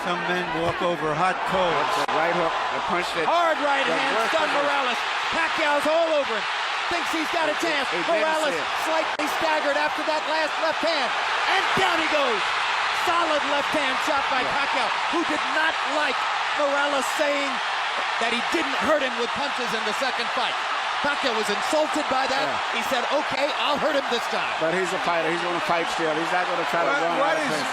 Some men walk over hot coals. That's a right hook, the punch that... Hard right hand, stunned Morales. Pacquiao's all over him. Thinks he's got a chance. Morales slightly staggered after that last left hand. And down he goes. Solid left hand shot by Pacquiao, who did not like Morales saying that he didn't hurt him with punches in the second fight. Pacquiao was insulted by that. Yeah. He said, okay, I'll hurt him this time. But he's a fighter. He's going to fight still. He's not going to try to run.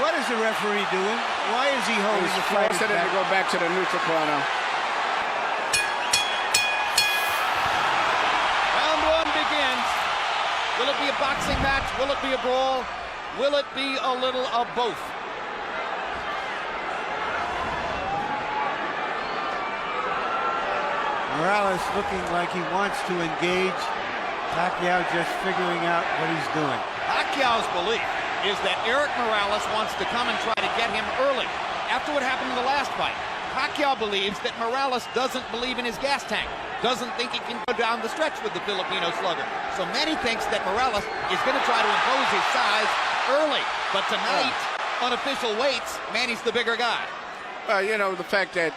What is the referee doing? Why is he holding the fight? He's forcing him to go back to the neutral corner. Round one begins. Will it be a boxing match? Will it be a brawl? Will it be a little of both? Morales looking like he wants to engage. Pacquiao just figuring out what he's doing. Pacquiao's belief is that Eric Morales wants to come and try to get him early. After what happened in the last fight, Pacquiao believes that Morales doesn't believe in his gas tank, doesn't think he can go down the stretch with the Filipino slugger. So Manny thinks that Morales is going to try to impose his size early. But tonight, unofficial weights, Manny's the bigger guy. You know, the fact that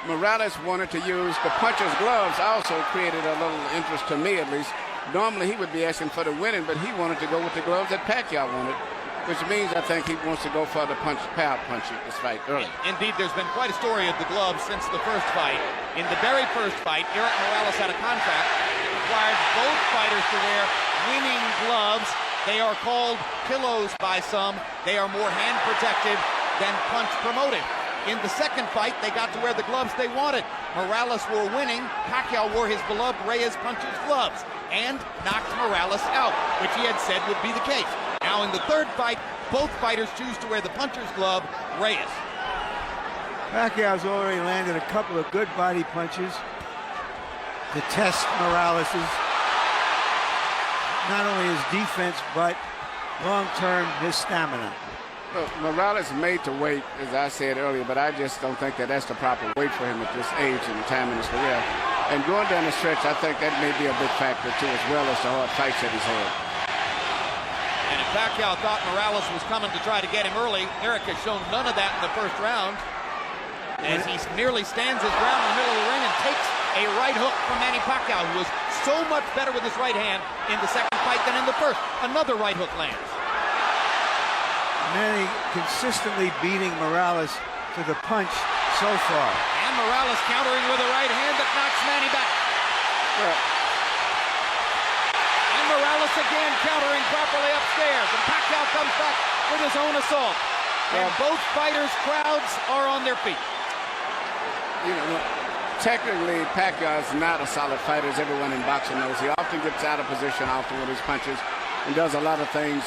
Morales wanted to use the puncher's gloves also created a little interest to me, at least. Normally he would be asking for the winning, but he wanted to go with the gloves that Pacquiao wanted, which means I think he wants to go for the power punch this fight early. Indeed, there's been quite a story of the gloves since the first fight. In the very first fight, Eric Morales had a contract that required both fighters to wear winning gloves. They are called pillows by some. They are more hand protected than punch promoted. In the second fight, they got to wear the gloves they wanted. Morales wore winning. Pacquiao wore his beloved Reyes puncher's gloves and knocked Morales out, which he had said would be the case. Now in the third fight, both fighters choose to wear the puncher's glove, Reyes. Pacquiao's already landed a couple of good body punches to test Morales's, not only his defense, but long-term his stamina. Look, Morales made to wait, as I said earlier, but I just don't think that that's the proper weight for him at this age and time in his career. And going down the stretch, I think that may be a big factor, too, as well as the hard fights that he's had. And if Pacquiao thought Morales was coming to try to get him early, Eric has shown none of that in the first round, as he nearly stands his ground in the middle of the ring and takes a right hook from Manny Pacquiao, who was so much better with his right hand in the second fight than in the first. Another right hook lands. Manny consistently beating Morales to the punch so far. And Morales countering with a right hand that knocks Manny back. And Morales again countering properly upstairs. And Pacquiao comes back with his own assault. And both fighters' crowds are on their feet. You know, technically, Pacquiao is not a solid fighter, as everyone in boxing knows. He often gets out of position often with his punches and does a lot of things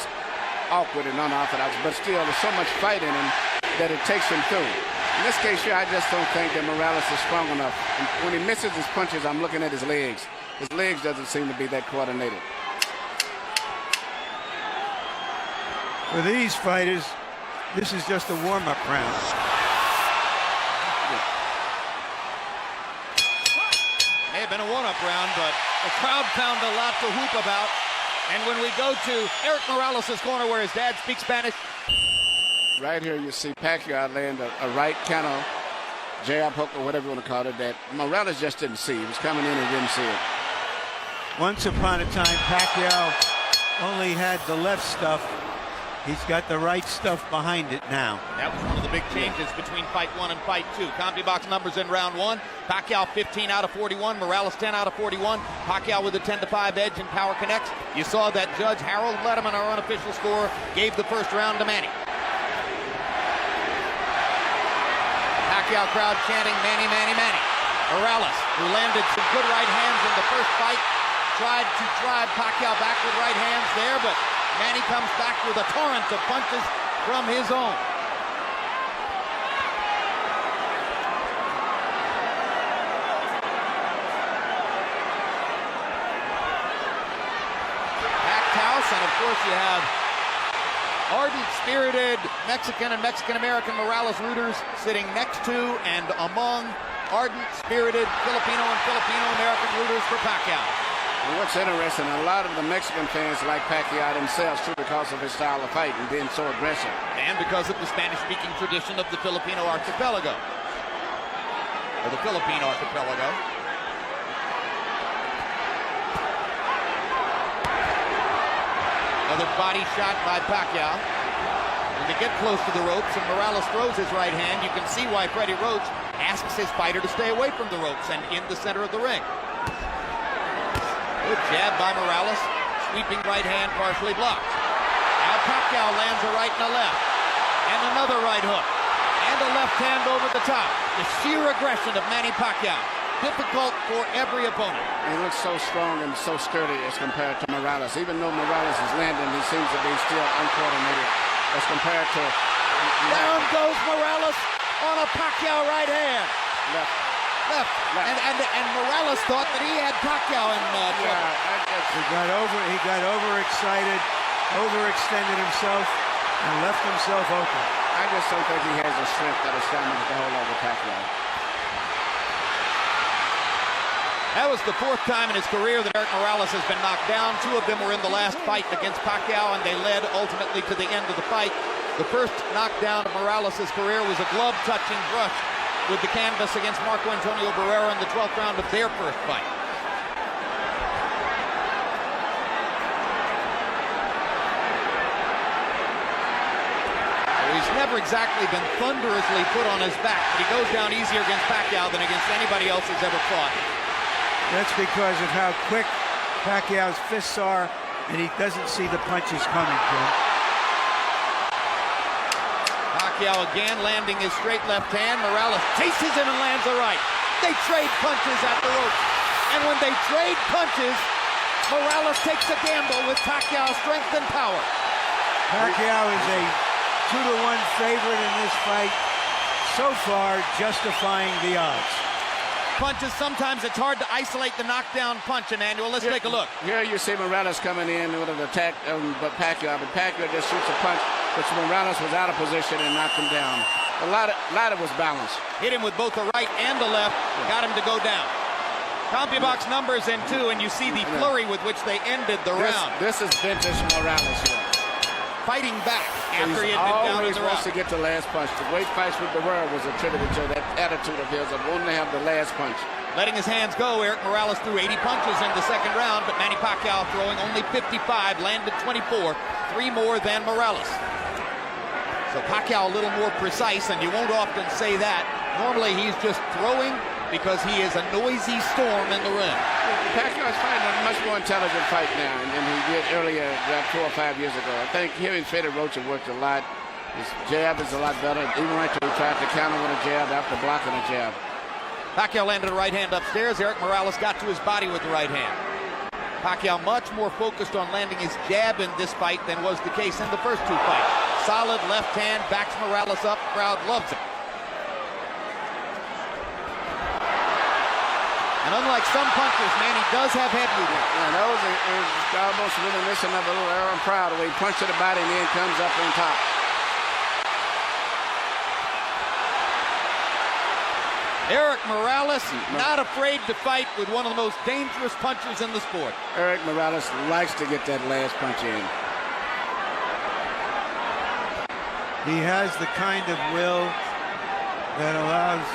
awkward and unorthodox, but still there's so much fight in him that it takes him through. In this case here, I just don't think that Morales is strong enough. And when he misses his punches, I'm looking at his legs. His legs doesn't seem to be that coordinated. For these fighters, this is just a warm-up round. May have been a warm-up round, but the crowd found a lot to whoop about. And when we go to Eric Morales' corner where his dad speaks Spanish. Right here you see Pacquiao land a right kind of jab hook or whatever you want to call it that Morales just didn't see. He was coming in and didn't see it. Once upon a time, Pacquiao only had the left stuff. He's got the right stuff behind it now. That was one of the big changes between fight one and fight two. CompuBox numbers in round one. Pacquiao 15 out of 41. Morales 10 out of 41. Pacquiao with a 10-5 edge in Power Connects. You saw that Judge Harold Letterman, our unofficial score, gave the first round to Manny. Pacquiao crowd chanting Manny, Manny, Manny. Morales, who landed some good right hands in the first fight, tried to drive Pacquiao back with right hands there, but Manny comes back with a torrent of punches from his own. Packed house, and of course you have ardent, spirited Mexican and Mexican-American Morales rooters sitting next to and among ardent, spirited Filipino and Filipino-American rooters for Pacquiao. And what's interesting, a lot of the Mexican fans like Pacquiao themselves too because of his style of fight and being so aggressive. And because of the Spanish-speaking tradition of the Filipino archipelago. Or the Philippine archipelago. Another body shot by Pacquiao. When they get close to the ropes and Morales throws his right hand, you can see why Freddie Roach asks his fighter to stay away from the ropes and in the center of the ring. Good jab by Morales. Sweeping right hand partially blocked. Now Pacquiao lands a right and a left. And another right hook. And a left hand over the top. The sheer aggression of Manny Pacquiao. Difficult for every opponent. He looks so strong and so sturdy as compared to Morales. Even though Morales is landing, he seems to be still uncoordinated as compared to... Down goes Morales on a Pacquiao right hand. Left. And Morales thought that he had Pacquiao in trouble. He got overexcited, overextended himself, and left himself open. I just don't think he has the strength or the stamina to hold over Pacquiao. That was the fourth time in his career that Eric Morales has been knocked down. Two of them were in the last fight against Pacquiao, and they led ultimately to the end of the fight. The first knockdown of Morales' career was a glove-touching brush with the canvas against Marco Antonio Barrera in the 12th round of their first fight. He's never exactly been thunderously put on his back, but he goes down easier against Pacquiao than against anybody else who's ever fought. That's because of how quick Pacquiao's fists are, and he doesn't see the punches coming, Jim. Pacquiao again landing his straight left hand. Morales chases him and lands a right. They trade punches at the ropes. And when they trade punches, Morales takes a gamble with Pacquiao's strength and power. Pacquiao is a 2-to-1 favorite in this fight, so far justifying the odds. Punches, sometimes it's hard to isolate the knockdown punch, Emmanuel. Let's take a look. Here you see Morales coming in with an attack, but Pacquiao just shoots a punch, which Morales was out of position and knocked him down. A lot of was balanced. Hit him with both the right and the left, got him to go down. CompuBox numbers in 2, and you see the flurry with which they ended the round. This is vintage Morales here. Fighting back after he had been down in the round. He always wants to get the last punch. The great fights with the world was attributed to that attitude of his of wanting to have the last punch. Letting his hands go, Eric Morales threw 80 punches in the second round, but Manny Pacquiao throwing only 55, landed 24, 3 more than Morales. So Pacquiao a little more precise, and you won't often say that. Normally he's just throwing because he is a noisy storm in the ring. Pacquiao is fighting a much more intelligent fight now than he did earlier, about 4 or 5 years ago. I think him and Freddie Roach have worked a lot. His jab is a lot better. Even right there, he tried to counter with a jab after blocking a jab. Pacquiao landed a right hand upstairs. Eric Morales got to his body with the right hand. Pacquiao much more focused on landing his jab in this fight than was the case in the first 2 fights. Solid left hand, backs Morales up. Crowd loves it. And unlike some punchers, Manny does have head movement. Yeah, those is almost reminiscent of a little Aaron Pryor, where he punched to the body and then comes up on top. Eric Morales, not afraid to fight with one of the most dangerous punchers in the sport. Eric Morales likes to get that last punch in. He has the kind of will that allows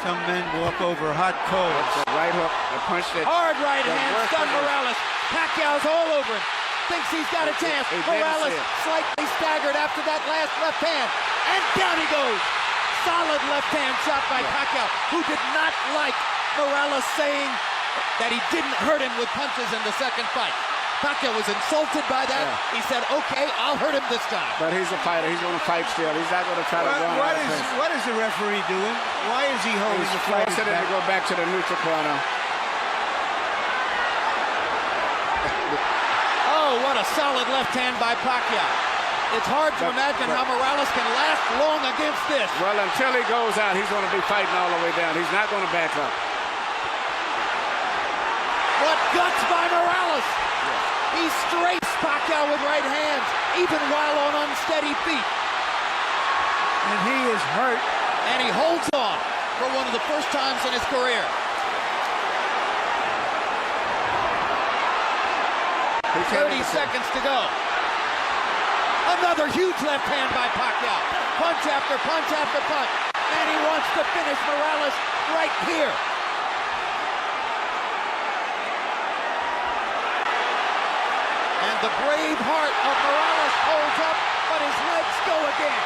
some men walk over hot coals. That's a right hook, a punch that... Hard right hand, stunned Morales. Pacquiao's all over him. Thinks he's got a chance. Morales slightly staggered after that last left hand. And down he goes. Solid left hand shot by Pacquiao, who did not like Morales saying that he didn't hurt him with punches in the second fight. Pacquiao was insulted by that. Yeah. He said, okay, I'll hurt him this time. But he's a fighter. He's going to fight still. He's not going to try to run. What is the referee doing? Why is he holding the fight? He's forcing him to go back to the neutral corner. Oh, what a solid left hand by Pacquiao. It's hard to imagine how Morales can last long against this. Well, until he goes out, he's going to be fighting all the way down. He's not going to back up. What guts by Morales! He strafes Pacquiao with right hands, even while on unsteady feet. And he is hurt. And he holds on for one of the first times in his career. 30 seconds to go. Another huge left hand by Pacquiao. Punch after punch after punch. And he wants to finish Morales right here. And the brave heart of Morales holds up, but his legs go again.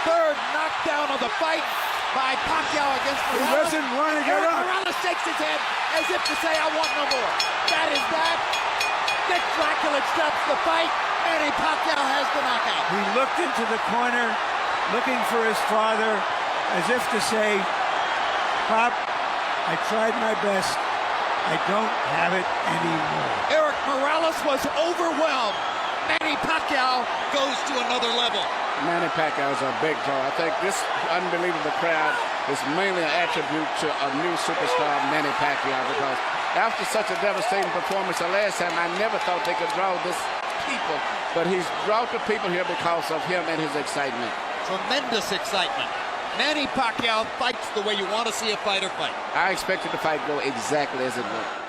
Third knockdown of the fight by Pacquiao against Morales. He doesn't want to get up. Morales shakes his head as if to say, I want no more. That is that. Dick Dracula stops the fight, Manny Pacquiao has the knockout. He looked into the corner, looking for his father, as if to say, Pop, I tried my best. I don't have it anymore. Eric Morales was overwhelmed. Manny Pacquiao goes to another level. Manny Pacquiao is a big draw. I think this unbelievable crowd is mainly an attribute to a new superstar, Manny Pacquiao, because after such a devastating performance the last time, I never thought they could draw this people. But he's brought the people here because of him and his excitement. Tremendous excitement. Manny Pacquiao fights the way you want to see a fighter fight. I expected the fight to go exactly as it went.